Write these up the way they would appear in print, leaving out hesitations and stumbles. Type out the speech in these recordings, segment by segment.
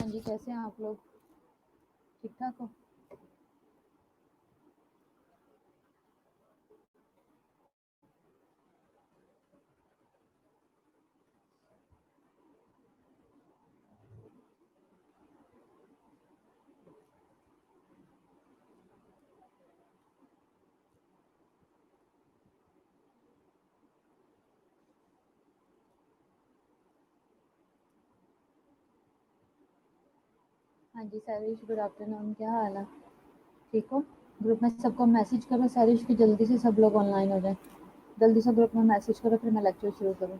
हाँ जी, कैसे हैं आप लोग? ठीक-ठाक हो? हाँ जी, सैरिश गुड आफ्टरनून, क्या हाल है? ठीक हो? ग्रुप में सबको मैसेज करो सैरिश कि जल्दी से सब लोग ऑनलाइन हो जाएँ। जल्दी से ग्रुप में मैसेज करो फिर मैं लेक्चर शुरू करूँ।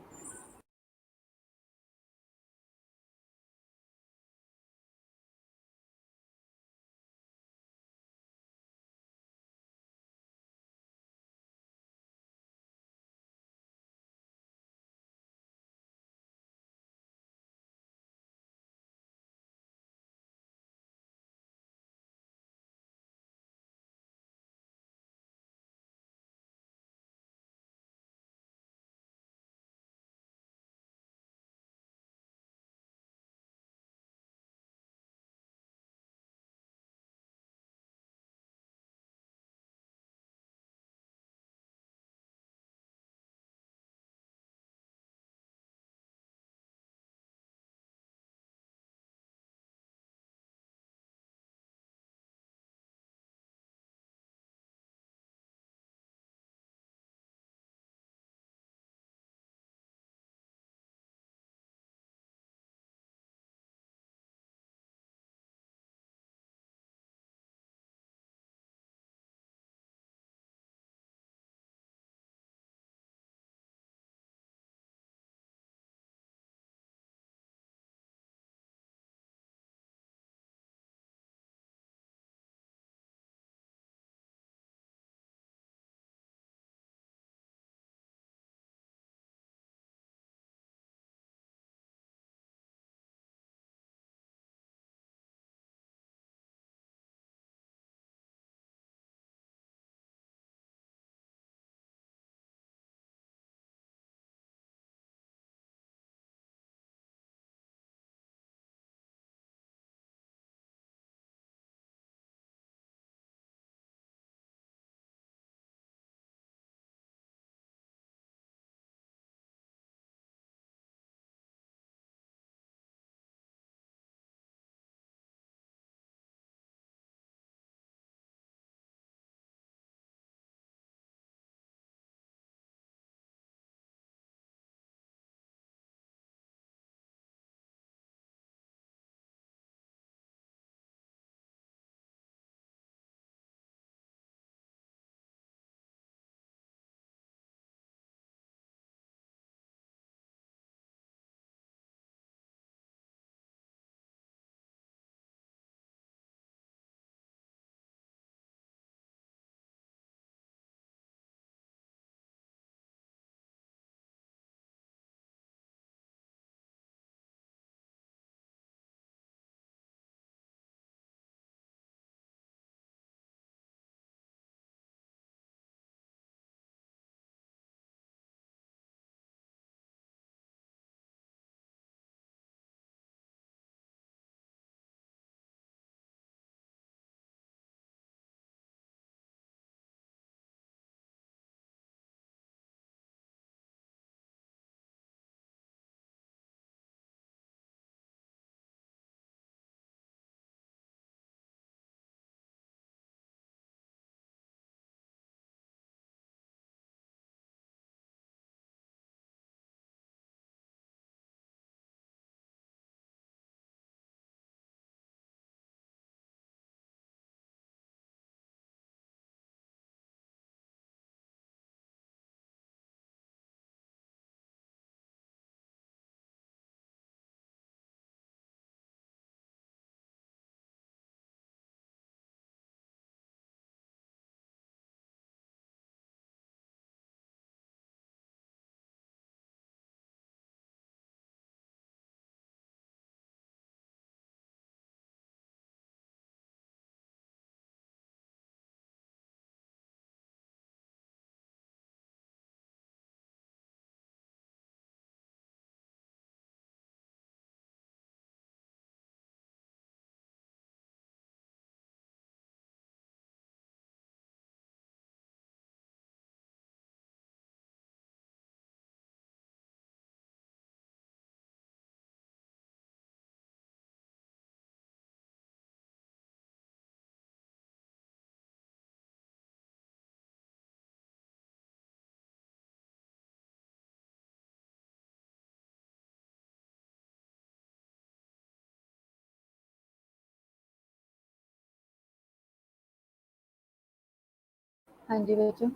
हाँ जी बच्चों।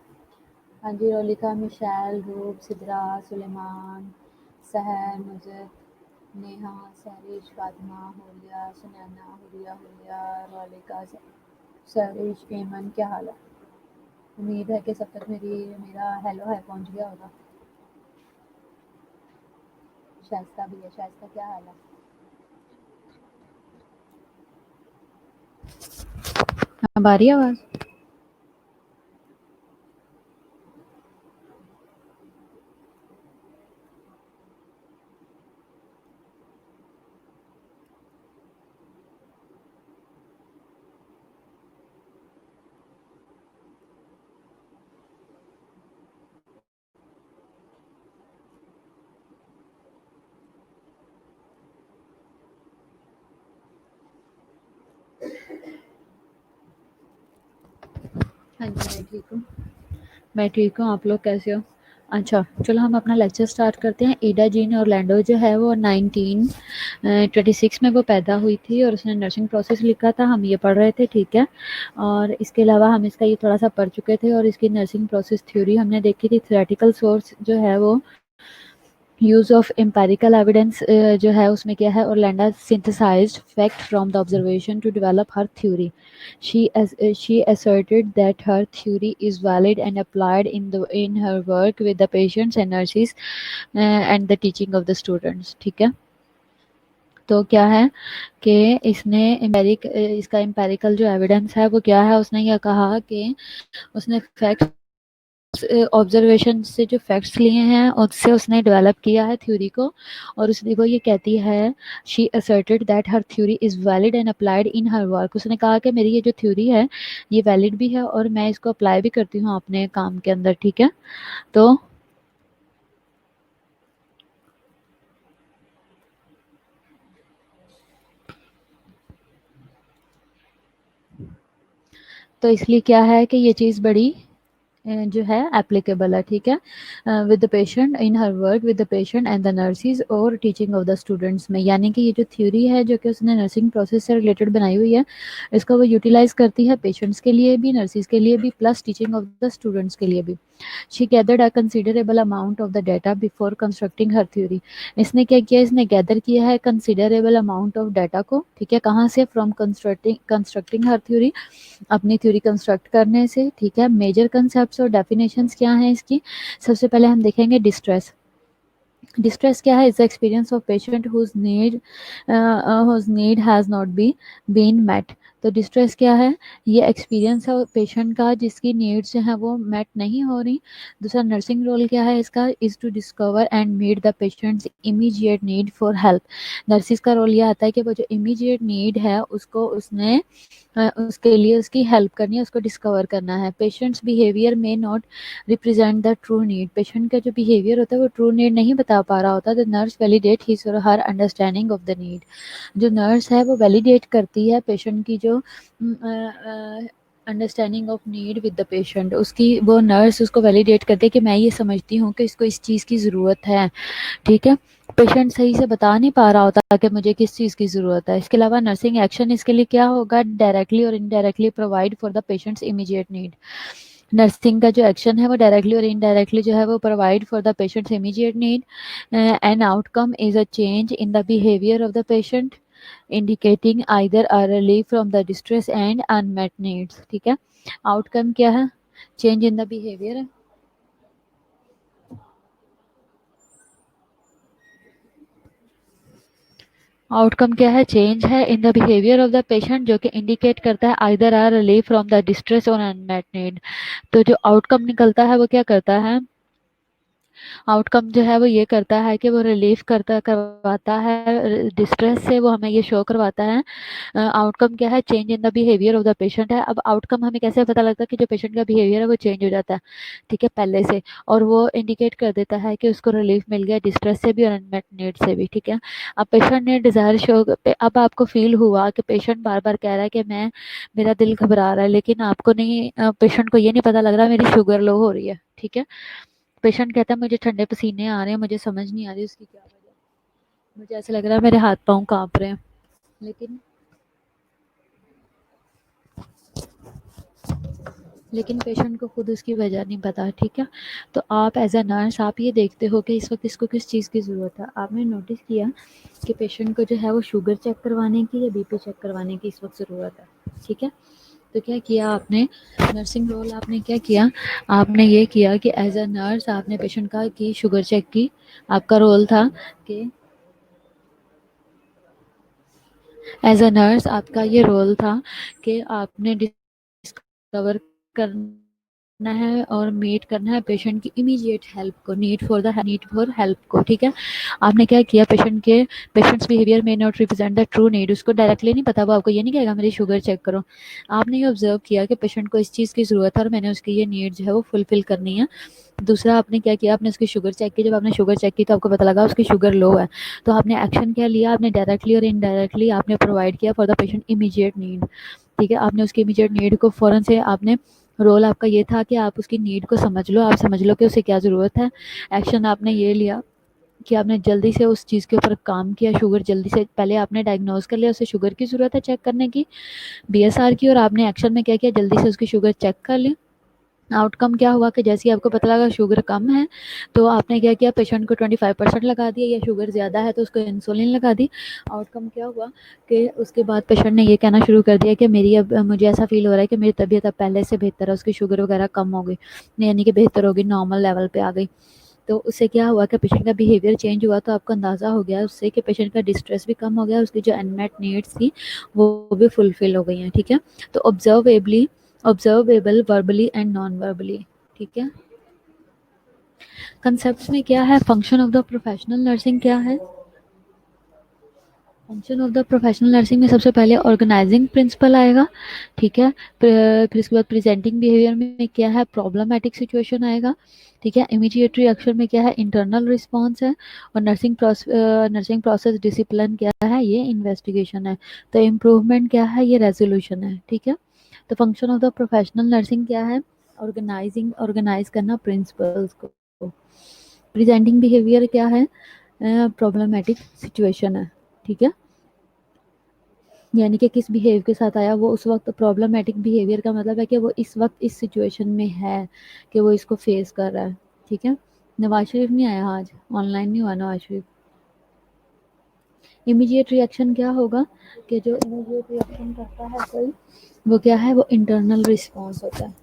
हाँ जी, रोलिका, मिशैल, रूप, सिद्रा, सुलेमान, सहर, मुजत, नेहा, सैरिश, फातिमा, हुलिया, सुनैना, हुलिया, रोलिका, सैरिश, एमन, क्या हाल है? उम्मीद है कि सब तक मेरा हेलो है पहुंच गया होगा। शाइस्ता भी है। शाइस्ता, क्या हाल है? अब आ रही है आवाज़? हाँ जी, मैं ठीक हूँ। मैं ठीक हूँ, आप लोग कैसे हो? अच्छा, चलो हम अपना लेक्चर स्टार्ट करते हैं। ईडा जीन ऑरलैंडो जो है वो 1926 में वो पैदा हुई थी और उसने नर्सिंग प्रोसेस लिखा था, हम ये पढ़ रहे थे, ठीक है। और इसके अलावा हम इसका ये थोड़ा सा पढ़ चुके थे और इसकी नर्सिंग प्रोसेस थ्योरी हमने देखी थी। थ्योरेटिकल सोर्स जो है वो यूज़ ऑफ एम्पेरिकल एविडेंस जो है उसमें क्या है, Orlando synthesized fact from the observation to develop her theory. She asserted that her theory is valid and applied in her work with the patients and nurses and the teaching of the students. ठीक है, तो क्या है कि इसका empirical जो evidence है वो क्या है, उसने यह कहा कि उसने फैक्ट ऑब्जर्वेशन से जो फैक्ट्स लिए हैं उससे उसने डेवलप किया है थ्योरी को। और उसने वो ये कहती है, she asserted that her theory is valid and applied in her work. उसने कहा कि मेरी ये जो थ्योरी है ये वैलिड भी है और मैं इसको अप्लाई भी करती हूँ अपने काम के अंदर, ठीक है। तो इसलिए क्या है कि ये चीज़ बड़ी जो है एप्लीकेबल है, ठीक है, with the patient in her work with the patient and the nurses और टीचिंग ऑफ द स्टूडेंट्स में। यानी कि ये जो थ्योरी है जो कि उसने नर्सिंग प्रोसेस से रिलेटेड बनाई हुई है, इसको वो यूटिलाइज करती है पेशेंट्स के लिए भी, नर्सिस के लिए भी, plus teaching of the students के लिए भी. She gathered a considerable amount of the data before constructing her theory. इसने क्या किया, इसने गैदर किया है कंसिडरेबल अमाउंट ऑफ डाटा को, ठीक है, कहाँ से, फ्रॉम कंस्ट्रक्टिंग हर थ्योरी, अपनी थ्योरी कंस्ट्रक्ट करने से, ठीक है। मेजर कंसेप्ट्स और डेफिनेशंस क्या हैं इसकी? सबसे पहले हम देखेंगे डिस्ट्रेस. डिस्ट्रेस क्या है? Is the experience of patient whose need has not been met. तो डिस्ट्रेस क्या है? ये एक्सपीरियंस है पेशेंट का जिसकी नीड्स जो है वो मेट नहीं हो रही. दूसरा, नर्सिंग रोल क्या है इसका? Is to discover and meet the patients immediate need for help. Nurses का रोल ये आता है कि वो जो इमीडिएट नीड है उसको उसके लिए उसकी हेल्प करनी है, उसको डिस्कवर करना है. पेशेंट्स बिहेवियर में not represent the true need. Patient का जो बिहेवियर होता है वो ट्रू नीड नहीं बता पा रहा होता. द नर्स वैलिडेट हिज और हर अंडरस्टैंडिंग ऑफ द नीड. जो नर्स है वो वैलिडेट करती है पेशेंट की जो understanding of need with the patient. उसकी वो नर्स उसको वैलिडेट करती है कि मैं ये समझती हूँ कि इसको इस चीज़ की ज़रूरत है, ठीक है। पेशेंट सही से बता नहीं पा रहा होता कि मुझे किस चीज़ की ज़रूरत है. इसके अलावा नर्सिंग एक्शन इसके लिए क्या होगा? डायरेक्टली और indirectly provide for the patients immediate need. Nursing का जो एक्शन है वो डायरेक्टली और इनडायरेक्टली जो है वो provide for the patients immediate need. An outcome is a change in the behaviour of the patient indicating either a relief from the distress and unmet needs, ठीक है. आउटकम क्या है? Change in the behaviour. Outcome क्या है? Change है in the behaviour of the patient जो कि indicate करता है either or relief from the distress और अनमेट नीड. तो जो आउटकम निकलता है वो क्या करता है? आउटकम जो है वो ये करता है कि वो रिलीफ करवाता है डिस्ट्रेस से, वो हमें ये शो करवाता है. आउटकम क्या है? Change in the behaviour of the patient है. अब आउटकम हमें कैसे पता लगता है कि जो पेशेंट का बिहेवियर है वो चेंज हो जाता है, ठीक है, पहले से, और वो इंडिकेट कर देता है कि उसको रिलीफ मिल गया डिस्ट्रेस से भी और अनमेट नीड से भी, ठीक है. अब पेशेंट ने डिजायर शो, अब आपको फील हुआ कि पेशेंट बार बार कह रहा है कि मेरा दिल घबरा रहा है, लेकिन आपको नहीं, पेशेंट को ये नहीं पता लग रहा मेरी शुगर लो हो रही है, ठीक है. पेशेंट कहता है मुझे ठंडे पसीने आ रहे हैं, मुझे समझ नहीं आ रही उसकी क्या वजह, मुझे ऐसा लग रहा है मेरे हाथ पाँव कांप रहे हैं. लेकिन लेकिन पेशेंट को खुद उसकी वजह नहीं पता, ठीक है। तो आप एज अ नर्स आप ये देखते हो कि इस वक्त इसको किस चीज़ की ज़रूरत है। आपने नोटिस किया कि पेशेंट को जो है वो शुगर चेक करवाने की या बीपी चेक करवाने की इस वक्त ज़रूरत है, ठीक है। तो क्या किया आपने, नर्सिंग रोल आपने क्या किया, आपने ये किया कि एज अ नर्स आपने पेशेंट का की शुगर चेक की। आपका रोल था कि एज अ नर्स आपका ये रोल था कि आपने डिस्कवर करना है और मीट करना है पेशेंट की इमीडिएट हेल्प को, नीड फॉर हेल्प को, ठीक है। आपने क्या किया, पेशेंट्स बिहेवियर में not represent the true need, उसको डायरेक्टली नहीं पता, वो आपको ये नहीं कहेगा मेरी शुगर चेक करो। आपने ये ऑब्जर्व किया कि पेशेंट को इस चीज़ की ज़रूरत है और मैंने उसकी ये नीड जो है वो फुलफिल करनी है। दूसरा आपने क्या किया, आपने उसकी शुगर चेक की। जब आपने शुगर चेक की तो आपको पता लगा उसकी शुगर लो है, तो आपने एक्शन क्या लिया, आपने डायरेक्टली और इनडायरेक्टली आपने प्रोवाइड किया for the patient immediate need, ठीक है। आपने उसकी इमीडिएट नीड को फ़ौरन से आपने, रोल आपका ये था कि आप उसकी नीड को समझ लो, आप समझ लो कि उसे क्या ज़रूरत है। एक्शन आपने ये लिया कि आपने जल्दी से उस चीज़ के ऊपर काम किया, शुगर जल्दी से, पहले आपने डायग्नोज कर लिया उसे शुगर की ज़रूरत है चेक करने की, बीएसआर की, और आपने एक्शन में क्या किया, जल्दी से उसकी शुगर चेक कर ली। आउटकम क्या हुआ कि जैसे ही आपको पता लगा शुगर कम है तो आपने क्या किया, पेशेंट को 25% लगा दिया, या शुगर ज़्यादा है तो उसको इंसुलिन लगा दी। आउटकम क्या हुआ कि उसके बाद पेशेंट ने ये कहना शुरू कर दिया कि मेरी अब मुझे ऐसा फील हो रहा है कि मेरी तबीयत अब पहले से बेहतर है, उसकी शुगर वगैरह कम हो गई, यानी कि बेहतर हो गई, नॉर्मल लेवल पे आ गई। तो उससे क्या हुआ कि पेशेंट का बिहेवियर चेंज हुआ, तो आपको अंदाज़ा हो गया उससे कि पेशेंट का डिस्ट्रेस भी कम हो गया, उसकी जो अनमेट नीड्स थी वो भी फुलफिल हो गई हैं, ठीक है। तो observable verbally and non verbally, ठीक है। कंसेप्ट में क्या है, function of the professional nursing क्या है, function of the professional nursing में सबसे पहले ऑर्गेनाइजिंग प्रिंसिपल आएगा, ठीक है। फिर इसके बाद प्रेजेंटिंग बिहेवियर में क्या है, प्रॉब्लमेटिक सिचुएशन आएगा, ठीक है। इमीडिएट रिएक्शन में क्या है, इंटरनल रिस्पॉन्स है। और नर्सिंग प्रोसेस डिसिप्लिन क्या है, ये इन्वेस्टिगेशन है। तो इम्प्रूवमेंट क्या है, ये रेजोल्यूशन है, ठीक है। तो function of the professional nursing क्या है, ऑर्गेनाइज करना प्रिंसिपल्स को। प्रेजेंटिंग बिहेवियर क्या है, प्रॉब्लमेटिक सिचुएशन है, ठीक है। यानी कि किस बिहेव के साथ आया वो उस वक्त, प्रॉब्लमेटिक बिहेवियर का मतलब है कि वो इस वक्त इस सिचुएशन में है कि वो इसको फेस कर रहा है, ठीक है। नवाज शरीफ नहीं आया आज, ऑनलाइन नहीं हुआ नवाज शरीफ। इमीडिएट रिएक्शन क्या होगा कि जो इमीडिएट रिएक्शन करता है कोई, वो क्या है, वो इंटरनल रिस्पॉन्स होता है,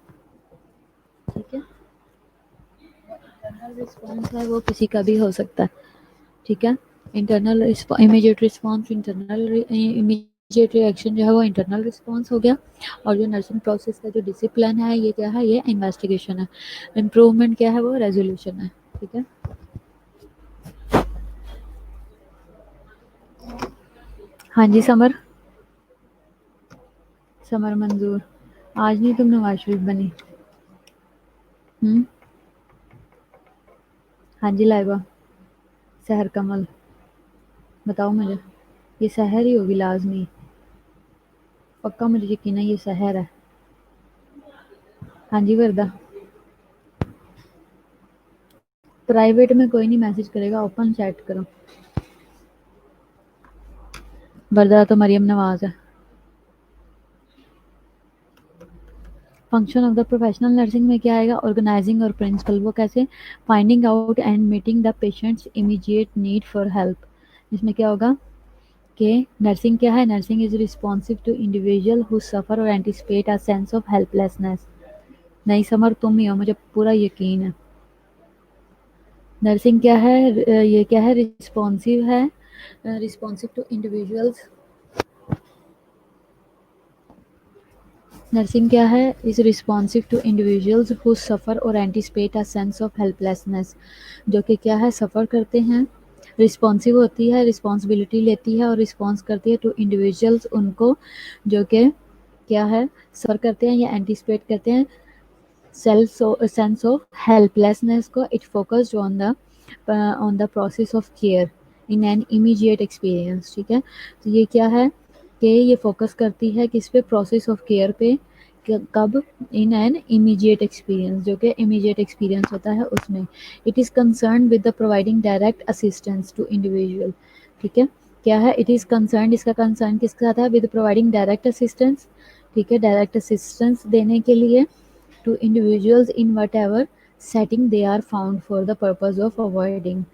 ठीक है। इंटरनल रिस्पॉन्स है वो किसी का भी हो सकता है, ठीक है। Internal immediate response, immediate reaction जो है वो इंटरनल रिस्पॉन्स हो गया। और जो नर्सिंग प्रोसेस का जो डिसिप्लिन है ये क्या है, ये इन्वेस्टिगेशन है। इम्प्रूवमेंट क्या है, वो रेजोल्यूशन है, ठीक है। हाँ जी समर, समर मंजूर, आज नहीं तुम नवाज शरीफ बनी। हम्म। हाँ जी लाइबा, सहर कमल, बताओ मुझे, ये सहर ही होगी लाजमी, पक्का मुझे यकीन है ये सहर है। हाँ जी वर्दा, प्राइवेट में कोई नहीं मैसेज करेगा, ओपन चैट करो। वर्दा तो मरियम नवाज है। Function of the professional nursing में क्या आएगा, ऑर्गेनाइजिंग और प्रिंसिपल, वो कैसे, finding out and meeting the patients immediate need for help. इसमें क्या होगा कि नर्सिंग क्या है, nursing is responsive to individual who suffer or anticipate a sense of helplessness. नहीं समर तुम ही हो, मुझे पूरा यकीन है। नर्सिंग क्या है, ये क्या है, रिस्पॉन्सिव है, रिस्पॉन्सिव टू इंडिविजुअल्स। नर्सिंग क्या है, is responsive to individuals who suffer or anticipate a sense of helplessness, जो कि क्या है, सफ़र करते हैं, रिस्पॉन्सिव होती है, रिस्पॉन्सिबिलिटी लेती है और रिस्पॉन्स करती है टू इंडिविजुअल्स, उनको, जो कि क्या है, सफ़र करते हैं या एंटिसिपेट करते हैं सेंस ऑफ हेल्पलेसनेस को। It focused on the process of care in an immediate experience, ठीक है। तो ये क्या है कि ये फोकस करती है किस पे, प्रोसेस ऑफ केयर पे, कब, इन एन इमीडिएट एक्सपीरियंस, जो कि इमीडिएट एक्सपीरियंस होता है उसमें। It is concern with the providing direct assistance to individual, ठीक है। क्या है, इट इज़ कंसर्न, इसका कंसर्न किसके साथ है, विद प्रोवाइडिंग डायरेक्ट असिस्टेंस, ठीक है, डायरेक्ट असिस्टेंस देने के लिए to individuals in whatever setting they are found for the purpose of avoiding,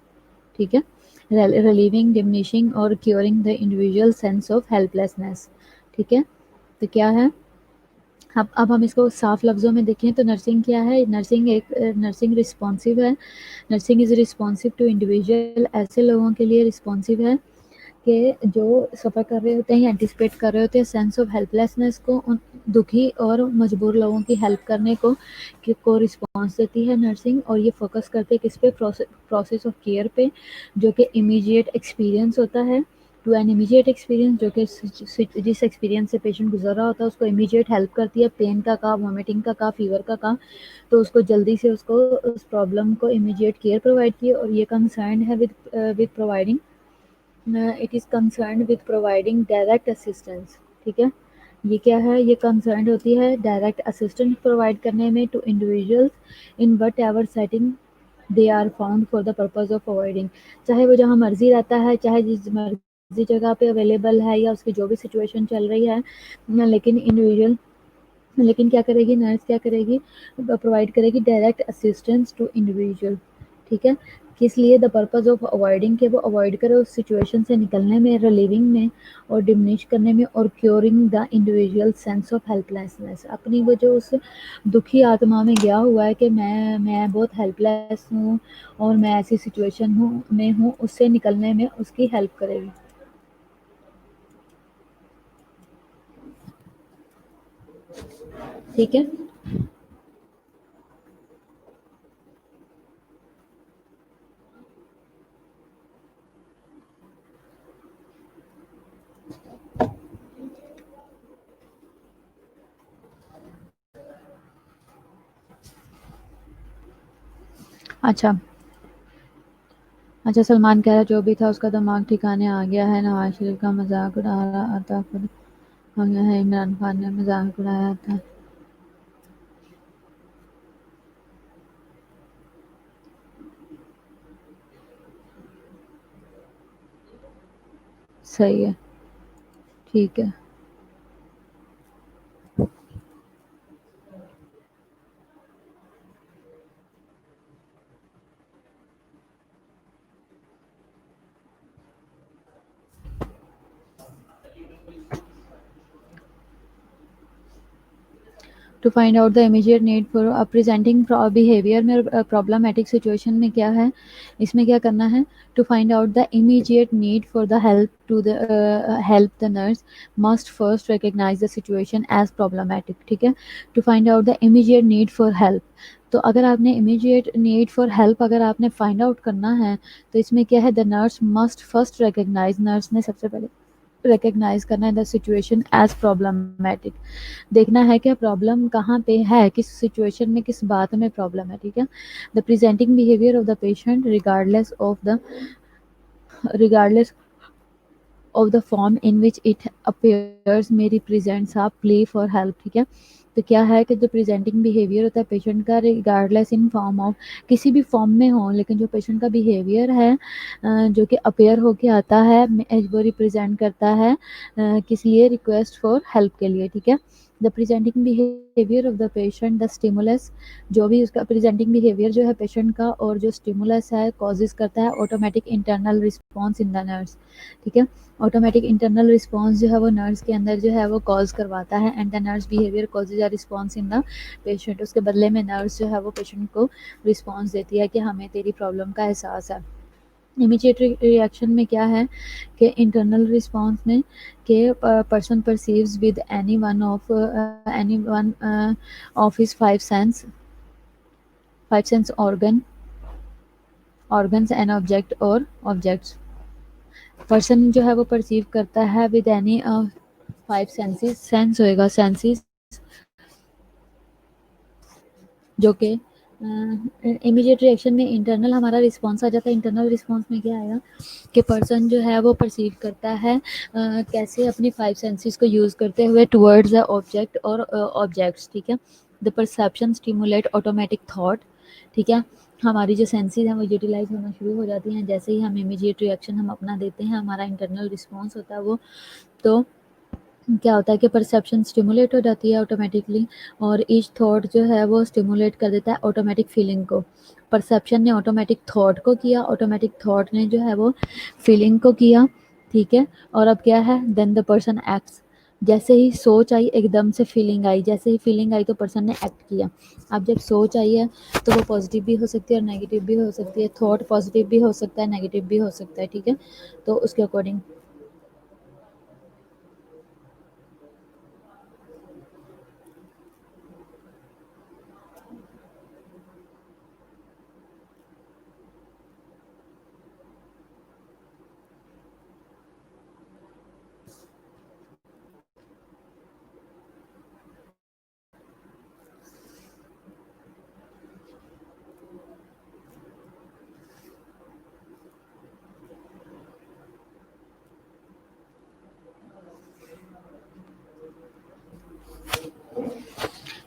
ठीक है, relieving, diminishing और curing the individual sense of helplessness, ठीक है। तो क्या है, अब हम इसको साफ लफ्ज़ों में देखें तो नर्सिंग क्या है, नर्सिंग एक नर्सिंग रिस्पॉन्सिव है, nursing is responsive to individual, ऐसे लोगों के लिए रिस्पॉन्सिव है कि जो सफ़र कर रहे होते हैं या एंटिसिपेट कर रहे होते हैं सेंस ऑफ हेल्पलेसनेस को, उन दुखी और मजबूर लोगों की हेल्प करने को रिस्पॉन्स देती है नर्सिंग। और ये फोकस करते हैं किस पे, प्रोसेस ऑफ केयर पे, जो कि इमीडिएट एक्सपीरियंस होता है, टू एन इमीडिएट एक्सपीरियंस, जो कि जिस एक्सपीरियंस से पेशेंट गुजर रहा होता है उसको इमीडिएट हेल्प करती है, पेन का कहा, वॉमिटिंग का कहा, फीवर का कहा, तो उसको जल्दी से उसको उस प्रॉब्लम को इमीडिएट केयर प्रोवाइड किए। और ये कंसर्न है with providing, it is concern with providing direct assistance, ठीक है। ये क्या है, ये कंसर्न होती है डायरेक्ट असिस्टेंस प्रोवाइड करने में to individuals in whatever setting they are found for the purpose of avoiding, चाहे वो जहाँ मर्जी रहता है, चाहे जिस मर्जी जगह पे अवेलेबल है या उसकी जो भी सिचुएशन चल रही है, लेकिन क्या करेगी नर्स, क्या करेगी, प्रोवाइड करेगी डायरेक्ट असिस्टेंस टू इंडिविजुअल, ठीक है। किस लिए, द पर्पज़ ऑफ अवॉइडिंग, के वो अवॉइड करे उस सिचुएशन से निकलने में, रिलीविंग में और डिमिनिश करने में, और curing the individual sense of helplessness, अपनी वो जो उस दुखी आत्मा में गया हुआ है कि मैं बहुत हेल्पलेस हूँ और मैं ऐसी सिचुएशन हूँ, उससे निकलने में उसकी हेल्प करेगी, ठीक है। अच्छा, अच्छा, सलमान कह रहा जो भी था उसका दिमाग ठिकाने आ गया है, नवाज शरीफ का मजाक उड़ा रहा था, खुद हो गया है, इमरान खान ने मजाक उड़ाया था। सही है, ठीक है। To find out the immediate need for presenting behaviour में, प्रॉब्लमेटिक सिचुएशन में क्या है, इसमें क्या करना है, to find out the immediate need for the help to the help the nurse must first recognise the situation as problematic, ठीक है। To find out the immediate need for help, तो अगर आपने इमीडिएट नीड फॉर हेल्प अगर आपने find out करना है तो इसमें क्या है, the nurse must first recognise, nurse ने सबसे पहले रिकग्नाइज करना है द सिचुएशन एज प्रॉब्लमेटिक, देखना है कि प्रॉब्लम कहाँ पे है, किस सिचुएशन में, किस बात में प्रॉब्लम है, ठीक है। The presenting behaviour of the patient regardless of the form in which it appears may represents a plea for help, ठीक है। तो क्या है कि जो प्रेजेंटिंग बिहेवियर होता है पेशेंट का, रिगार्डलेस इन फॉर्म ऑफ, किसी भी फॉर्म में हो, लेकिन जो पेशेंट का बिहेवियर है जो कि अपेयर होके आता है, वो रिप्रेजेंट करता है किस लिए, रिक्वेस्ट फॉर हेल्प के लिए, ठीक है। The presenting behaviour of the patient, the stimulus, जो भी उसका प्रेजेंटिंग बिहेवियर जो है पेशेंट का और जो स्टिमुलस है कॉजेज करता है automatic internal response in the nurse, ठीक है। ऑटोमेटिक इंटरनल रिस्पॉन्स जो है वो नर्स के अंदर जो है वो कॉज करवाता है, and the nurse behaviour causes a response in the patient, उसके बदले में नर्स जो है वो पेशेंट को रिस्पॉन्स देती है कि हमें तेरी प्रॉब्लम का एहसास है। इमीडिएट रिएक्शन में क्या है कि इंटरनल रिस्पॉन्स में कि person perceives with any one of his five sense organs and object और ऑब्जेक्ट्स, पर्सन जो है वो परसीव करता है with any five senses, sense होएगा सेंसेस, जो कि इमीडिएट रिएक्शन में इंटरनल हमारा रिस्पॉन्स आ जाता है। इंटरनल रिस्पॉन्स में क्या आएगा कि पर्सन जो है वो परसीव करता है कैसे अपनी फाइव सेंसेस को यूज़ करते हुए टुवर्ड्स द ऑब्जेक्ट और ऑब्जेक्ट्स, ठीक है। The perception stimulate automatic thought, ठीक है। हमारी जो सेंसेस हैं वो यूटिलाइज होना शुरू हो जाती हैं जैसे ही हम इमीडिएट रिएक्शन हम अपना देते हैं, हमारा इंटरनल रिस्पॉन्स होता है वो, तो क्या होता है कि परसेप्शन स्टिमुलेट हो जाती है ऑटोमेटिकली, और ईच थॉट जो है वो स्टिमुलेट कर देता है ऑटोमेटिक फीलिंग को। परसेप्शन ने ऑटोमेटिक थॉट को किया, ऑटोमेटिक थॉट ने जो है वो फीलिंग को किया, ठीक है। और अब क्या है, देन द पर्सन एक्ट्स। जैसे ही सोच आई एकदम से फीलिंग आई, जैसे ही फीलिंग आई तो पर्सन ने एक्ट किया। अब जब सोच आई है तो वो पॉजिटिव भी हो सकती है और नेगेटिव भी हो सकती है, थॉट पॉजिटिव भी हो सकता है, नेगेटिव भी हो सकता है, ठीक है। तो उसके अकॉर्डिंग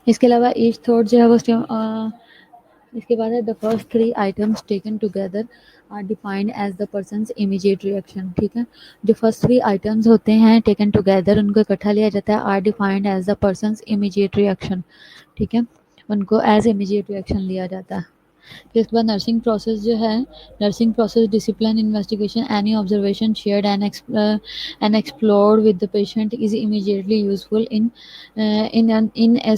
इसके अलावा ईच थॉट जो है वो इसके बाद है the first three items taken together are defined as the person's immediate reaction, ठीक है। जो फर्स्ट थ्री आइटम्स होते हैं टेकन टुगेदर, उनको इकट्ठा लिया जाता है, are defined as the person's immediate reaction, ठीक है। उनको एज इमीडिएट रिएक्शन लिया जाता है। फिर इसके बाद नर्सिंग प्रोसेस जो है, nursing process discipline investigation any observation shared and explored with the patient is immediately useful in a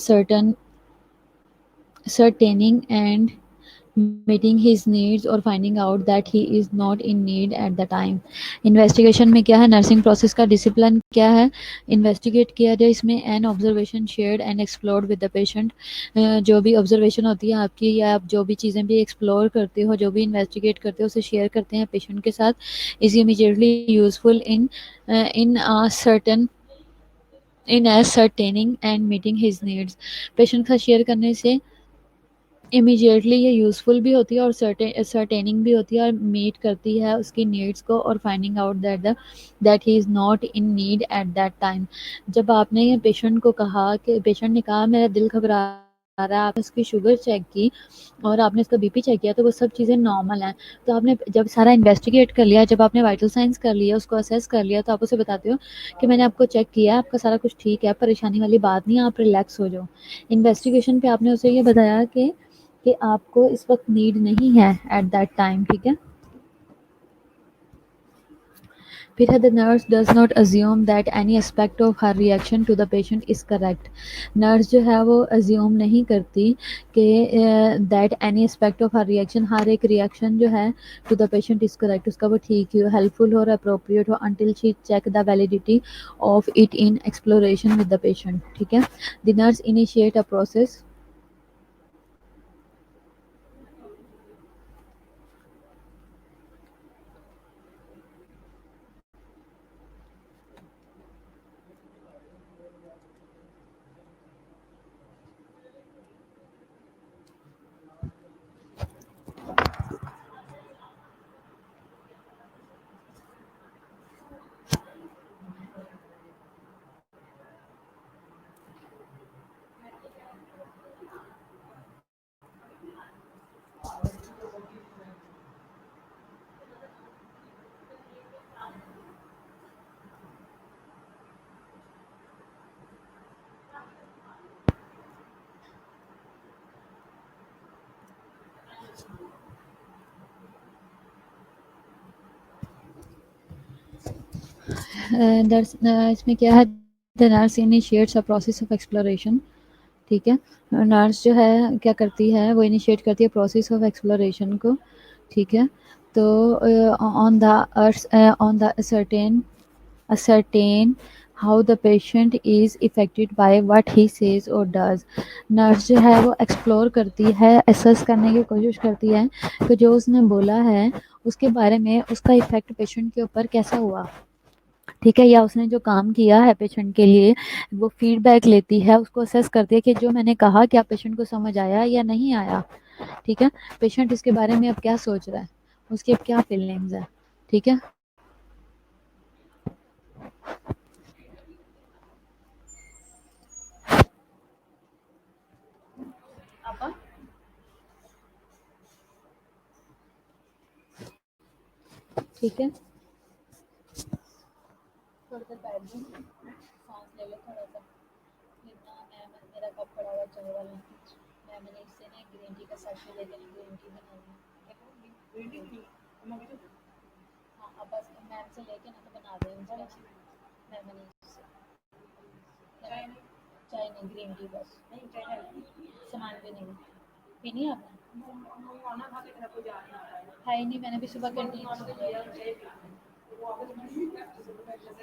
certaining and meeting his needs or finding out that he is not in need at the time। Investigation में क्या है, nursing process का discipline क्या है, investigate किया जाए इसमें, an observation shared and explored with the patient. जो भी ऑब्जर्वेशन होती है आपकी, या आप जो भी चीज़ें भी एक्सप्लोर करते हो, जो भी इन्वेस्टिगेट करते हो, उसे शेयर करते हैं पेशेंट के साथ, is immediately useful in certain in ascertaining and meeting his needs. Patient का शेयर करने से इमीडिएटली ये यूज़फुल भी होती है और सर्टेनिंग भी होती है, और मीट करती है उसकी नीड्स को, और finding out that he is not in need at that time. जब आपने ये पेशेंट को कहा कि पेशेंट ने कहा मेरा दिल घबरा रहा है, आपने उसकी शुगर चेक की और आपने उसका बीपी चेक किया, तो वो सब चीज़ें नॉर्मल हैं। तो आपने जब सारा इन्वेस्टिगेट कर लिया, जब आपने वाइटल साइंस कर लिया, उसको असेस कर लिया, तो आप उसे बताते हो कि मैंने आपको चेक किया, आपका सारा कुछ ठीक है, परेशानी वाली बात नहीं है, आप रिलैक्स हो जाओ। इन्वेस्टिगेशन पे आपने उसे ये बताया कि आपको इस वक्त नीड नहीं है एट दैट टाइम, ठीक है। फिर है the nurse does not assume that any aspect of her reaction to the patient is correct. Nurse जो है वो अज्यूम नहीं करती कि that any aspect of her reaction, हर एक रिएक्शन जो है to the patient is correct, उसका वो ठीक हो, हेल्पफुल हो और अप्रोप्रिएट हो, until she check the validity of it in exploration with the patient, ठीक है। The nurse initiate a process. इसमें क्या है, the nurse initiates a process of exploration, ठीक है। नर्स जो है क्या करती है, वो इनिशिएट करती है प्रोसेस ऑफ एक्सप्लोरेशन को, ठीक है। तो on the ascertain how the patient is affected by what he says or does। Nurse जो है वो एक्सप्लोर करती है, एसेस करने की कोशिश करती है कि जो उसने बोला है उसके बारे में उसका इफेक्ट पेशेंट के ऊपर कैसा हुआ, ठीक है, या उसने जो काम किया है पेशेंट के लिए, वो फीडबैक लेती है, उसको असेस करती है कि जो मैंने कहा क्या पेशेंट को समझ आया या नहीं आया, ठीक है। पेशेंट इसके बारे में अब क्या सोच रहा है, उसकी अब क्या फीलिंग्स है, ठीक है। ठीक है। थोड़ी देर बैठ जाओ, सांस ले लो थोड़ा सा। फिर ना मैं मेरा कप पड़ा हुआ चाय वाला, मैंने इससे ना ग्रीन टी का सैशे लेके ना ग्रीन टी बनाई है। ग्रीन टी हाँ, अब बस मैम से लेके ना तो बना दें मैंने इससे चाय नहीं, ग्रीन टी बस, सामान भी नहीं पीनी है आपने? है ही नहीं, मैंने भी सुबह कैंटीन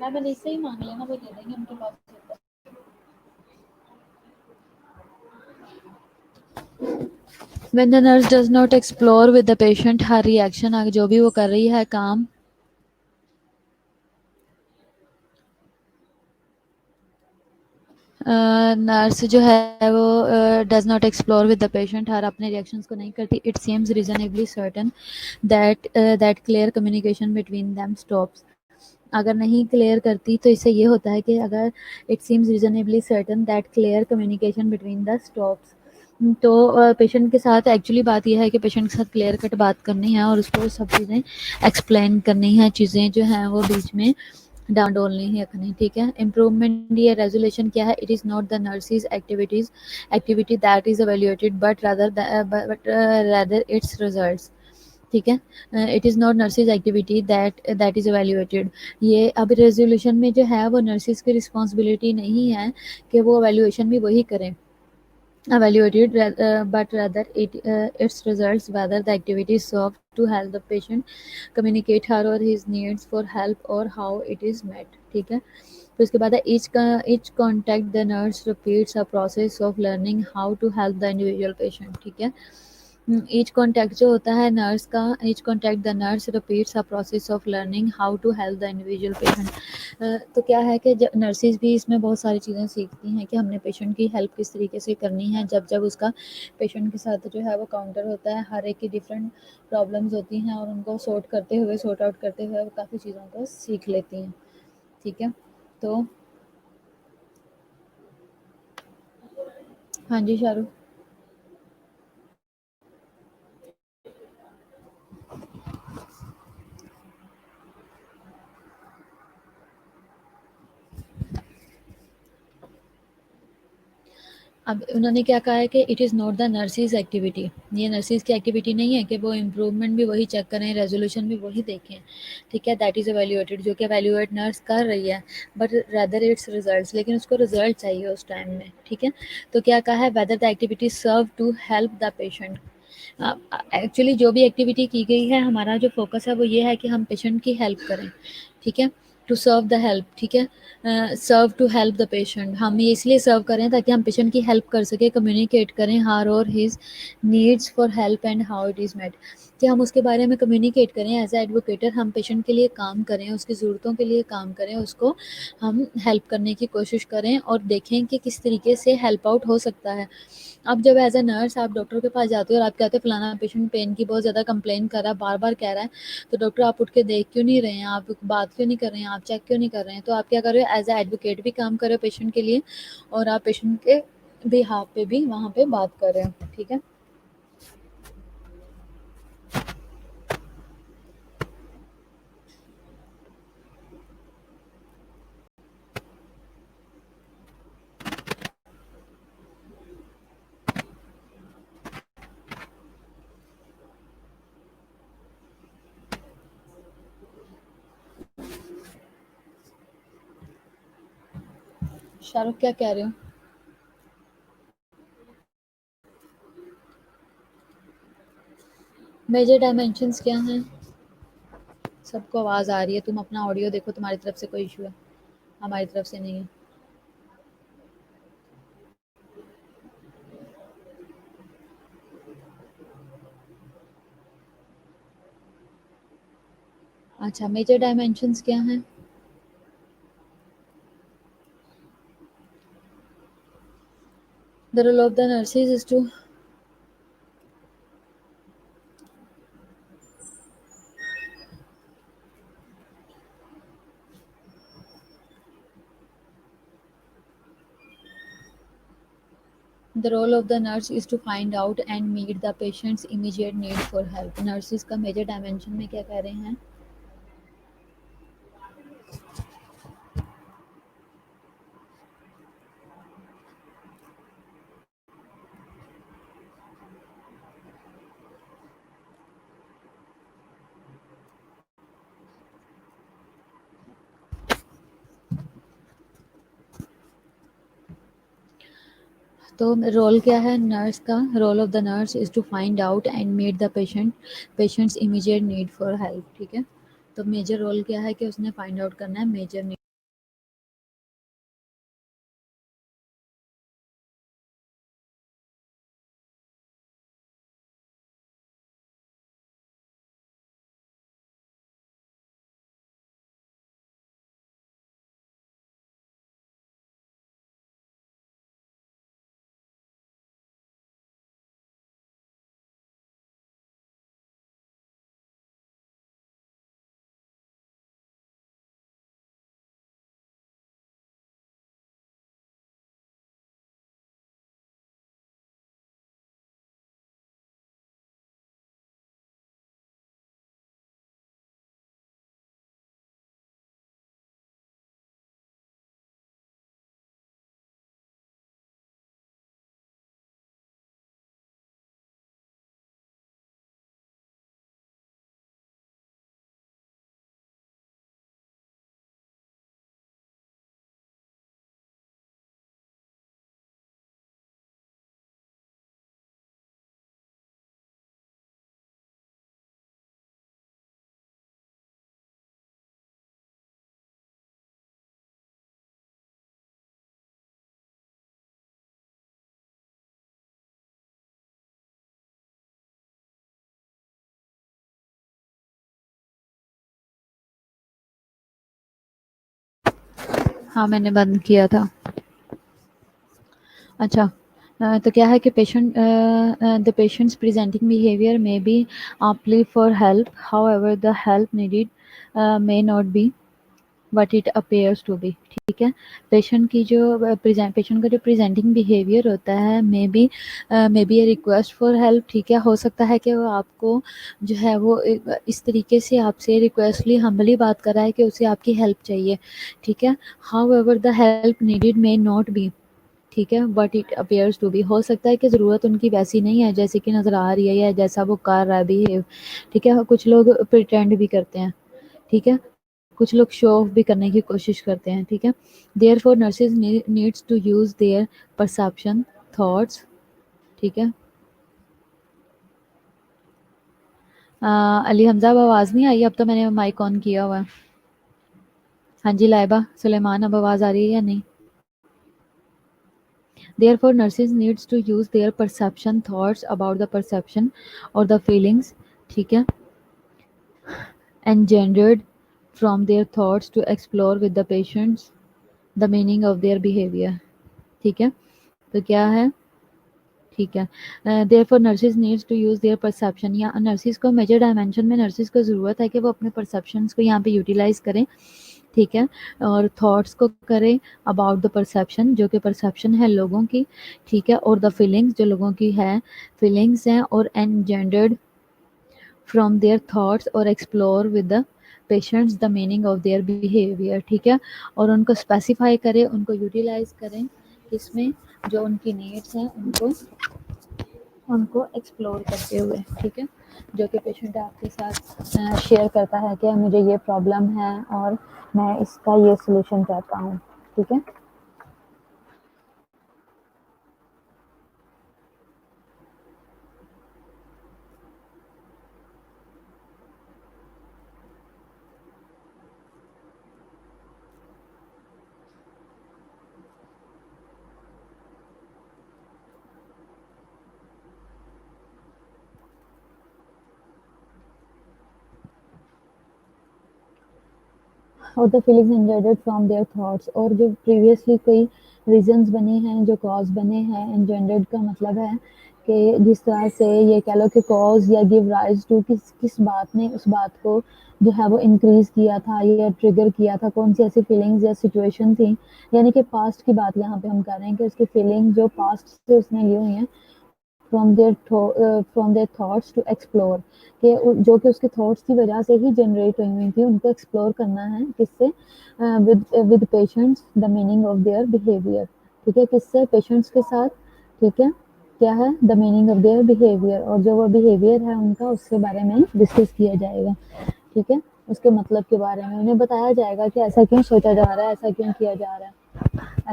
मैंने इससे ही मांग लेना, वो दे देंगे उनके पास। When the nurse does not explore with the patient her reaction, जो भी वो कर रही है काम, नर्स जो है वो does not explore with the patient, her अपने रिएक्शंस को नहीं करती, it seems reasonably certain that clear communication between them stops. अगर नहीं क्लियर करती तो इससे ये होता है कि अगर it seems reasonably certain that clear communication between the stops, तो पेशेंट के साथ एक्चुअली बात यह है कि पेशेंट के साथ क्लियर कट बात करनी है और उसको सब चीज़ें एक्सप्लेन करनी है, चीज़ें जो हैं वो बीच में डांडोलनी ही रखनी, ठीक है। इम्प्रूवमेंट या रेजोल्यूशन क्या है? It is not the nurse's activity that is evaluated but rather its results, ठीक है। It is not nurse's activity that is evaluated. ये अब रेजोल्यूशन में जो है वो नर्सिस की रिस्पॉन्सिबिलिटी नहीं है कि वो एवेल्यूएशन भी वही करें, evaluated, but rather its results, whether the activity served to help the patient communicate her or his needs for help or how it is met, ठीक है। फिर उसके बाद है each contact the nurse repeats a process of learning how to help the individual patient, ठीक है। Each contact जो होता है नर्स का, each contact the nurse repeats a process of learning how to help the individual patient. तो क्या है कि नर्सिस भी इसमें बहुत सारी चीज़ें सीखती हैं कि हमने पेशेंट की हेल्प किस तरीके से करनी है। जब जब उसका पेशेंट के साथ जो है वो काउंटर होता है, हर एक की डिफरेंट प्रॉब्लम्स होती हैं और उनको सॉर्ट आउट करते हुए वो काफ़ी चीज़ों को सीख लेती हैं, ठीक है। तो हाँ जी शाहरुख। अब उन्होंने क्या कहा है कि it is not the nurse's activity, ये नर्सिस की एक्टिविटी नहीं है कि वो इम्प्रूवमेंट भी वही चेक करें, रेजोल्यूशन भी वही देखें, ठीक है। दैट इज़ एवेल्यूएटेड, जो कि एवेल्यूएट नर्स कर रही है, बट रैदर इट्स रिजल्ट्स, लेकिन उसको रिजल्ट चाहिए उस टाइम में, ठीक है। तो क्या कहा है? Whether the activity serve to help the patient. Actually जो भी एक्टिविटी की गई है, हमारा जो फोकस है वो ये है कि हम पेशेंट की हेल्प करें, ठीक है। टू सर्व द हेल्प, ठीक है। सर्व टू हेल्प द पेशेंट, हम ये इसलिए सर्व करें ताकि हम पेशेंट की हेल्प कर सकें, कम्युनिकेट करें हार और his needs for help and how it is met, कि हम उसके बारे में कम्युनिकेट करें एज ए एडवोकेटर, हम पेशेंट के लिए काम करें, उसकी ज़रूरतों के लिए काम करें, उसको हम हेल्प करने की कोशिश करें और देखें कि किस तरीके से हेल्प आउट हो सकता है। अब जब एज अ नर्स आप डॉक्टर के पास जाते हो और आप कहते हो फलाना पेशेंट पेन की बहुत ज़्यादा कंप्लेन कर रहा है, बार बार कह रहा है, तो डॉक्टर आप उठ के देख क्यों नहीं रहे हैं, आप बात क्यों नहीं कर रहे हैं, आप चेक क्यों नहीं कर रहे हैं? तो आप क्या कर रहे हो? एज अ एडवोकेट भी काम कर रहे हो पेशेंट के लिए और आप पेशेंट के बिहाफ पे भी वहाँ पे बात कर रहे हो, ठीक है। शाहरुख क्या कह रहे हो? मेजर डायमेंशंस क्या हैं? सबको आवाज़ आ रही है, तुम अपना ऑडियो देखो, तुम्हारी तरफ से कोई इशू है, हमारी तरफ से नहीं है। अच्छा, मेजर डायमेंशंस क्या हैं? The role of the nurses is to The role of the nurse is to find out and meet the patient's immediate need for help. Nurses का मेजर डायमेंशन में क्या कह रहे हैं? तो रोल क्या है नर्स का? Role of the nurse is to find out and meet the patients immediate need for help, ठीक है। तो मेजर रोल क्या है कि उसने फाइंड आउट करना है मेजर नीड। हाँ मैंने बंद किया था। अच्छा, तो क्या है कि द पेशेंट्स प्रेजेंटिंग बिहेवियर में be plea for help, however the help needed may not be what it appears to be, ठीक है। पेशेंट का जो प्रेजेंटिंग बिहेवियर होता है may be a request for help, ठीक है। हो सकता है कि वो आपको जो है वो इस तरीके से आपसे रिक्वेस्टली हम्बली बात कर रहा है कि उसे आपकी हेल्प चाहिए, ठीक है। However the help needed may not be, ठीक है, but it appears to be. हो सकता है कि ज़रूरत उनकी वैसी नहीं है जैसे कि नज़र आ रही है या जैसा वो कर रहा है बिहेव, ठीक है। कुछ लोग प्रिटेंड भी करते हैं, ठीक है। कुछ लोग शो ऑफ भी करने की कोशिश करते हैं, ठीक है। Therefore nurses needs to use their perception thoughts, ठीक है। अली हमजा अब आवाज़ नहीं आई? अब तो मैंने माइक ऑन किया हुआ है। हाँ जी लाइबा सुलेमान, अब आवाज़ आ रही है या नहीं? Therefore, nurses needs to use their perception thoughts about the perception or the feelings, ठीक है, engendered from their thoughts to explore with the patients the meaning of their behavior, ठीक है। तो क्या है, ठीक है। Therefore nurses needs to use their perception, या नर्सेज को मेजर डायमेंशन में नर्सेज को ज़रूरत है कि वो अपने परसेप्शंस को यहाँ पे यूटिलाइज करें, ठीक है, और थॉट्स को करें अबाउट द परसेप्शन, जो कि परसेप्शन है लोगों की, ठीक है, और द फीलिंग्स जो लोगों की है फीलिंग्स हैं, और एनजेंडर्ड फ्रॉम देयर थॉट्स और explore with the patients the meaning of their behaviour, ठीक है। और उनको स्पेसिफाई करें, उनको यूटिलाइज करें किसमें, जो उनकी नीड्स हैं उनको एक्सप्लोर करते हुए, ठीक है। जो कि पेशेंट आपके साथ शेयर करता है कि मुझे ये प्रॉब्लम है और मैं इसका ये सॉल्यूशन चाहता हूँ, ठीक है। और the feelings enjoyed from their thoughts, और जो प्रीवियसली कोई रीजंस बने हैं, जो कॉज बने हैं, एंजॉयड का मतलब है कि जिस तरह से ये कह लो कि कॉज या गिव राइज टू, किस किस बात ने उस बात को जो है वो इंक्रीज किया था या ट्रिगर किया था, कौन सी ऐसी फीलिंग्स या सिचुएशन थी, यानी कि पास्ट की बात यहाँ पे हम कर रहे हैं कि उसकी फीलिंग जो पास्ट से उसने ली हुई हैं from their thoughts to explore, कि जो कि उसके थॉट्स की वजह से ही जनरेट हुई थी, उनको एक्सप्लोर करना है किससे, with with patients the meaning of their behaviour, ठीक है, किससे, पेशेंट्स के साथ, ठीक है। क्या है, the meaning of their behaviour, और जो वो बिहेवियर है उनका उसके बारे में डिस्कस किया जाएगा, ठीक है। उसके मतलब के बारे में उन्हें बताया जाएगा कि ऐसा क्यों सोचा जा रहा है, ऐसा क्यों किया जा रहा है,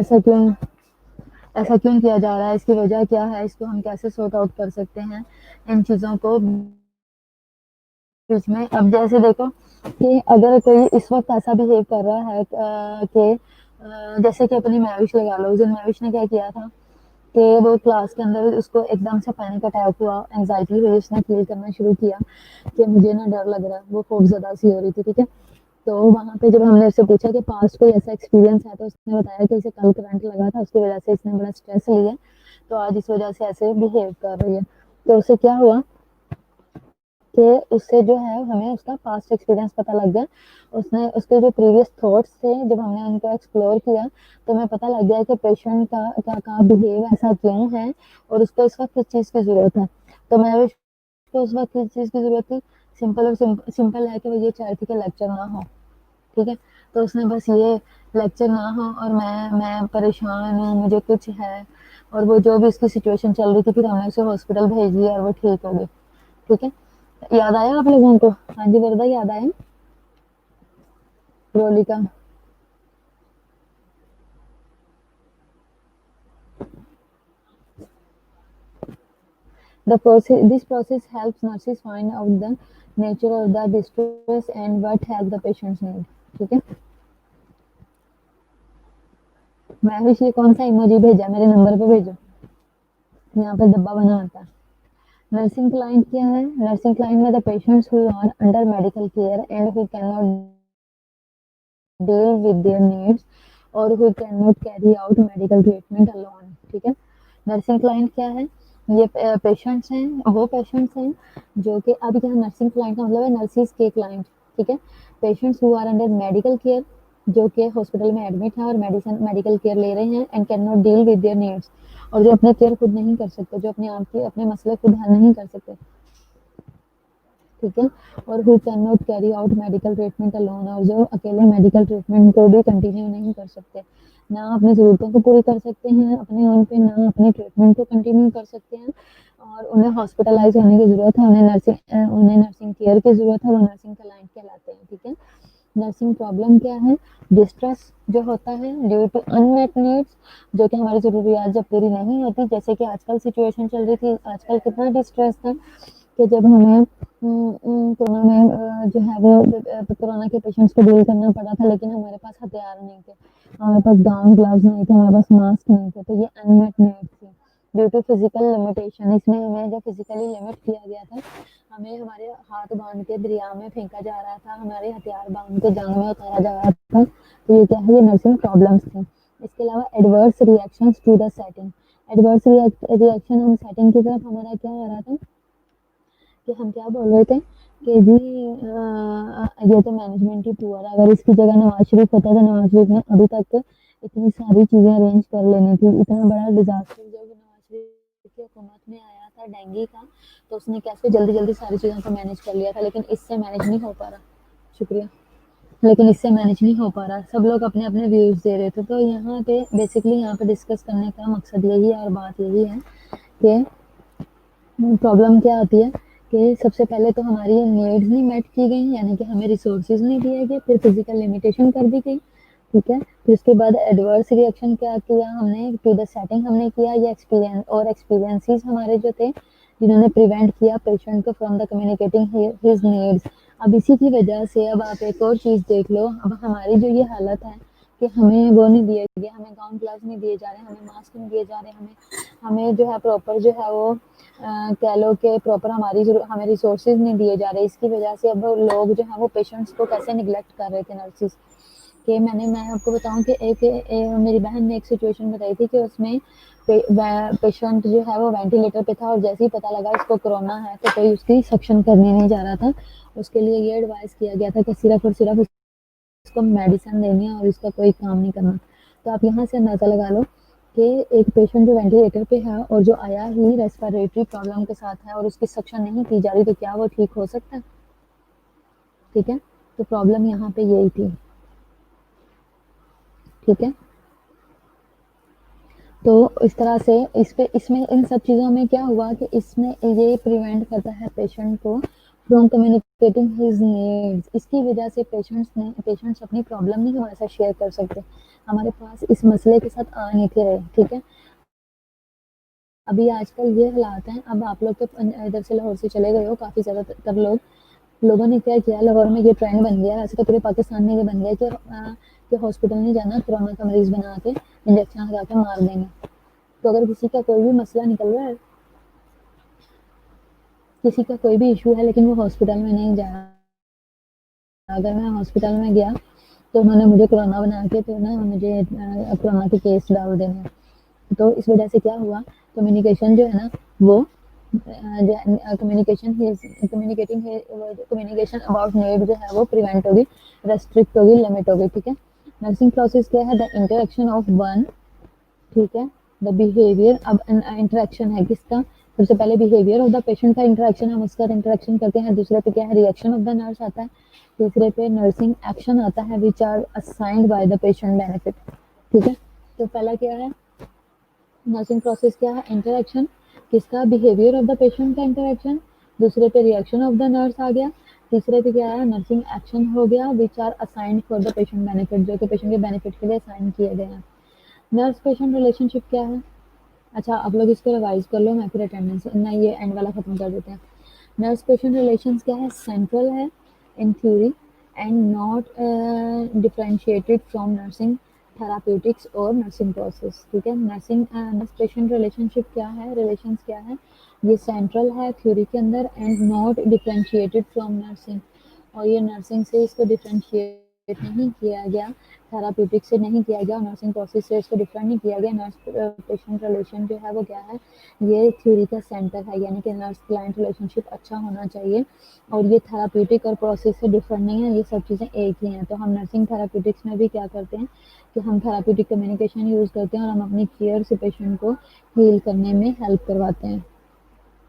ऐसा क्यों ऐसा क्यों किया जा रहा है, इसकी वजह क्या है, इसको हम कैसे सॉर्ट आउट कर सकते हैं, इन चीज़ों को बीच में। अब जैसे देखो कि अगर कोई इस वक्त ऐसा बिहेव कर रहा है कि जैसे कि अपनी महविश लगा लो, उस दिन महविश ने क्या किया था कि वो क्लास के अंदर उसको एकदम से पैनिक अटैक हुआ, एंजाइटी हुई, उसने फील करना शुरू किया कि मुझे ना डर लग रहा है, वो खौफजदा सी हो रही थी, ठीक है। तो वहाँ पे जब हमने उससे पूछा कि पास्ट कोई ऐसा एक्सपीरियंस है, तो उसने बताया कि इसे कल करंट लगा था, उसकी वजह से इसने बड़ा स्ट्रेस लिया, तो आज इस वजह से ऐसे बिहेव कर रही है। तो उससे क्या हुआ कि उससे जो है हमें उसका पास्ट एक्सपीरियंस पता लग गया, उसने उसके जो प्रीवियस थॉट्स थे जब हमने उनको एक्सप्लोर किया, तो हमें पता लग गया कि पेशेंट का बिहेव ऐसा क्यों है और उसको इस वक्त किस चीज़ की ज़रूरत है। तो मैं उसको उस वक्त किस चीज़ की ज़रूरत थी, सिंपल और सिंपल है कि वो ये चाहती कि लेक्चर ना हो, ठीक है। तो उसने बस ये लेक्चर ना हो और मैं परेशान हूँ, मुझे कुछ है, और वो जो भी उसकी सिचुएशन चल रही थी, फिर हमने उसे हॉस्पिटल भेज दिया और वो ठीक हो गई, ठीक है। याद आया आप लोगों को? हाँ जी वरदा, याद आया रोली का? This process helps nurses find out the nature of the distress and what help the patients need, ठीक है। मैं भी ये कौन सा इमोजी भेजा, मेरे नंबर पे भेजो, यहाँ पे डब्बा बना होता है। नर्सिंग क्लाइंट क्या है? नर्सिंग क्लाइंट में the patients who are under medical care and who can not deal with their needs or who cannot carry out medical treatment alone, ठीक है। नर्सिंग क्लाइंट क्या है? ये पेशेंट्स हैं, वो पेशेंट्स हैं जो कि अब क्या, नर्सिंग क्लाइंट का मतलब है नर्सिस के क्लाइंट, ठीक है। Patients who are under medical care, जो कि हॉस्पिटल में एडमिट हैं और मेडिकल केयर ले रहे हैं, and can not deal with their needs, और जो अपने केयर खुद नहीं कर सकते, जो अपने आप के अपने मसले खुद हल नहीं कर सकते, ठीक है। और who can not carry out medical treatment alone, और जो अकेले मेडिकल ट्रीटमेंट को भी कंटिन्यू नहीं कर सकते, ना अपनी ज़रूरतों को पूरी कर सकते हैं अपने ओन पे, ना अपने ट्रीटमेंट को कंटिन्यू कर सकते हैं, और उन्हें हॉस्पिटलाइज होने की ज़रूरत है, उन्हें नर्सिंग केयर की ज़रूरत है, वो नर्सिंग क्लाइंट कहलाते हैं, ठीक है। नर्सिंग प्रॉब्लम क्या है? डिस्ट्रेस जो होता है ड्यू टू अनमेट नीड्स, जो कि हमारी ज़रूरियात जब पूरी नहीं होती, जैसे कि आजकल सिचुएशन चल रही थी, आजकल कितना डिस्ट्रेस था कि जब हमें कोरोना में जो है वो कोरोना के पेशेंट्स को डील करना पड़ा था, लेकिन हमारे पास हथियार नहीं थे, हमारे पास गाउन ग्लव्स नहीं थे, हमारे पास मास्क नहीं थे, तो ये अनमेट नीड थी ड्यू टू फिजिकल लिमिटेशन। इसमें हमें जब फिजिकली लिमिट किया गया था, हमें हमारे हाथ बांध के दरिया में फेंका जा रहा था, हमारे हथियार बांध के जान में उतारा जा रहा था, तो ये क्या है, ये नर्सिंग प्रॉब्लम्स थी। इसके अलावा adverse reactions to the setting, adverse reaction हम सेटिंग की तरफ हमारा क्या हो रहा था कि हम क्या बोल रहे थे कि जी ये तो मैनेजमेंट ही पुअर है, अगर इसकी जगह नवाज शरीफ होता तो नवाज शरीफ ने अभी तक इतनी सारी चीज़ें अरेंज कर लेनी थी। इतना बड़ा डिजास्टर जब नवाज शरीफ की हुकूमत में आया था डेंगू का, तो उसने कैसे जल्दी जल्दी सारी चीज़ों को मैनेज कर लिया था, लेकिन इससे मैनेज नहीं हो पा रहा। शुक्रिया। लेकिन इससे मैनेज नहीं हो पा रहा, सब लोग अपने अपने व्यूज़ दे रहे थे। तो यहाँ पे बेसिकली यहाँ पे डिस्कस करने का मकसद यही है और बात यही है कि प्रॉब्लम क्या आती है कि सबसे पहले तो हमारी नीड्स नहीं मेट की गई, यानी कि हमें रिसोर्सेज नहीं दिए गए, फिर फिजिकल लिमिटेशन कर दी गई, ठीक है। फिर उसके बाद एडवर्स रिएक्शन क्या किया हमने टू द सेटिंग, हमने किया ये एक्सपीरियंस और एक्सपीरियंसेस हमारे जो थे जिन्होंने प्रिवेंट किया पेशेंट को from the communicating his needs. अब इसी की वजह से अब आप एक और चीज़ देख लो, अब हमारी जो ये हालत है कि हमें वो नहीं दिए गए, हमें गाउन ग्लव्स नहीं दिए जा रहे, हमें मास्क नहीं दिए जा रहे, हमें जो है प्रॉपर जो है वो कह लो कि प्रॉपर हमें रिसोर्सेज नहीं दिए जा रहे। इसकी वजह से अब लोग जो है वो पेशेंट्स को कैसे निगलेक्ट कर रहे थे नर्सिस के। मैं आपको बताऊं कि मेरी बहन ने एक सिचुएशन बताई थी कि उसमें पेशेंट जो है वो वेंटिलेटर पे था, और जैसे ही पता लगा इसको कोरोना है तो कोई उसकी सक्शन करने नहीं जा रहा था। उसके लिए ये एडवाइस किया गया था कि सिर्फ और सिर्फ उसको मेडिसिन देनी है और इसका कोई काम नहीं करना। तो आप यहाँ से अंदाज़ा लगा लो कि एक पेशेंट जो वेंटिलेटर पे है और जो आया ही रेस्पिरेटरी प्रॉब्लम के साथ है और उसकी सक्शन नहीं की जा रही, तो क्या वो ठीक हो सकता है? ठीक है। तो प्रॉब्लम यहाँ पे यही थी, ठीक है। तो इस तरह से इसमें इन सब चीज़ों में क्या हुआ कि इसमें ये प्रिवेंट करता है पेशेंट को फ्रॉम कम्युनिकेटिंग हिज नीड्स। इसकी वजह से पेशेंट्स अपनी प्रॉब्लम नहीं हमारे साथ शेयर कर सकते, हमारे पास इस मसले के साथ आ नहीं थे रहे, ठीक है। अभी आजकल ये हालात हैं। अब आप लोग तो इधर से लाहौर से चले गए हो, काफ़ी ज़्यादातर लोगों ने क्या किया, लाहौर में ये ट्रेंड बन गया, वैसे तो पूरे पाकिस्तान में ये बन गया कि हॉस्पिटल नहीं जाना, कोरोना का मरीज बना के इंजेक्शन लगा के मार देंगे। तो अगर किसी का कोई भी मसला निकल रहा है, किसी का कोई भी इशू है, लेकिन वो हॉस्पिटल में नहीं जा रहा, अगर मैं हॉस्पिटल में गया तो उन्होंने मुझे कोरोना बना के तो ना मुझे कोरोना के केस डाल देने। तो इस वजह से क्या हुआ, कम्युनिकेशन जो है ना वो कम्युनिकेशन कम्युनिकेशन अबाउट नीड जो है वो प्रिवेंट होगी, रेस्ट्रिक्ट होगी, लिमिट होगी। ठीक है, नर्सिंग प्रोसेस क्या है, द इंटरेक्शन ऑफ वन, ठीक है, द बिहेवियर। अब इंटरेक्शन है किसका, सबसे पहले बिहेवियर ऑफ द पेशेंट का इंटरेक्शन, हम उसका इंटरेक्शन करते हैं। दूसरे पे क्या है, रिएक्शन ऑफ द नर्स आता है। तीसरे पे नर्सिंग एक्शन आता है, which are assigned by the patient benefit. ठीक है, तो पहला क्या है, नर्सिंग प्रोसेस क्या है, इंटरेक्शन किसका, बिहेवियर ऑफ द पेशेंट का इंटरेक्शन। दूसरे पे रिएक्शन ऑफ द नर्स आ गया। तीसरे पे क्या है, नर्सिंग एक्शन हो गया, which are assigned for the patient benefit, जो कि पेशेंट के बेनिफिट के लिए असाइन किए गए हैं। नर्स पेशेंट रिलेशनशिप क्या है, अच्छा आप लोग इसको रिवाइज कर लो, मैं फिर अटेंडेंस ना ये एंड वाला खत्म कर देते हैं। नर्स पेशेंट रिलेशंस क्या है, सेंट्रल है in theory and not differentiated from nursing therapeutics और नर्सिंग प्रोसेस। ठीक है, नर्स पेशेंट रिलेशनशिप क्या है, रिलेशंस क्या है, ये सेंट्रल है थ्योरी के अंदर and not differentiated from nursing, और ये नर्सिंग से इसको डिफरेंशिएट नहीं किया गया, थेराप्यूटिक से नहीं किया गया, नर्सिंग प्रोसेस से इसको डिफरेंट नहीं किया गया। नर्स पेशेंट रिलेशन जो है वो क्या है, ये थ्योरी का सेंटर है, यानी कि नर्स क्लाइंट रिलेशनशिप अच्छा होना चाहिए, और ये थेराप्यूटिक और प्रोसेस से डिफरेंट नहीं है, ये सब चीज़ें एक ही हैं। तो हम नर्सिंग थेराप्यूटिक्स में भी क्या करते हैं कि हम थेराप्यूटिक कम्युनिकेशन यूज़ करते हैं और हम अपनी केयर से पेशेंट को हील करने में हेल्प करवाते हैं।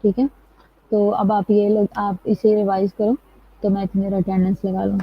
ठीक है, तो अब आप ये लोग आप इसे रिवाइज करो, तो मैं मेरा अटेंडेंस लगा लूँ।